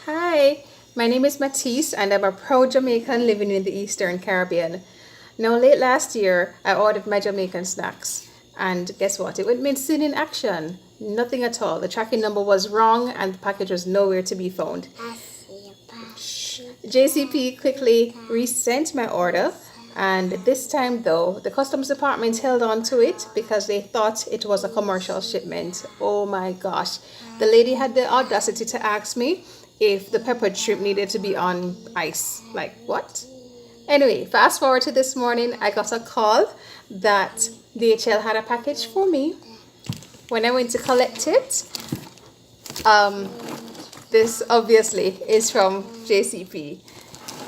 Hi, my name is Matisse and I'm a proud Jamaican living in the Eastern Caribbean. Now, late last year, I ordered my Jamaican snacks, and guess what? It went missing in action. Nothing at all. The tracking number was wrong and the package was nowhere to be found. JCP quickly resent my order, and this time though, the customs department held on to it because they thought it was a commercial shipment. Oh my gosh. The lady had the audacity to ask me if the peppered shrimp needed to be on ice. Like, what? Anyway, fast forward to this morning, I got a call that DHL had a package for me. When I went to collect it, this obviously is from JCP.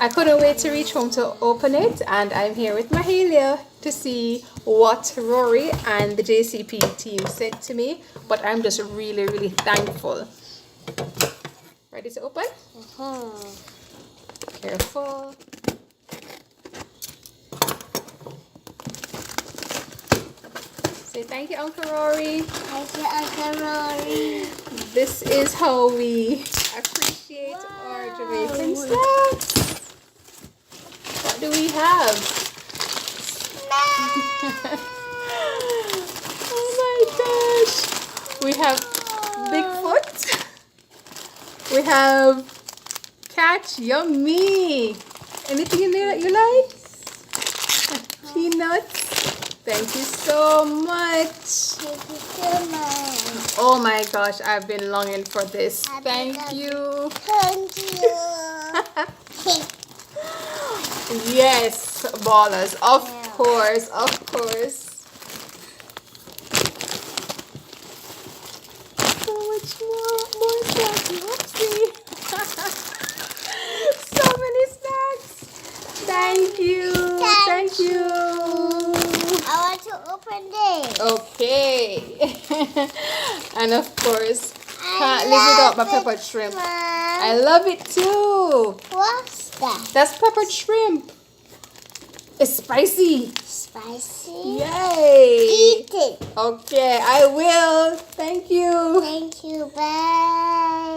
I couldn't wait to reach home to open it, and I'm here with Mahalia to see what Rory and the JCP team sent to me. But I'm just really thankful. Ready to open? Careful. Say thank you, Uncle Rory. Thank you, Uncle Rory. This is how we appreciate our Jamaican snacks. What do we have? Oh my gosh. We have Bigfoot. We have Catch. Yummy. Anything in there that you like? Peanuts. Thank you so much. Thank you so much. Oh my gosh, I've been longing for this. Thank you. Thank you. Yes, ballers. Of course. So much more snacks. Oopsie. So many snacks. Thank you. Thank you. I want to open this. Okay. And of course, can't live without my peppered shrimp. I love it too. What's that? That's peppered shrimp. It's spicy. Spicy? Yay. Eat it. Okay, I will. Thank you. Thank you. Bye.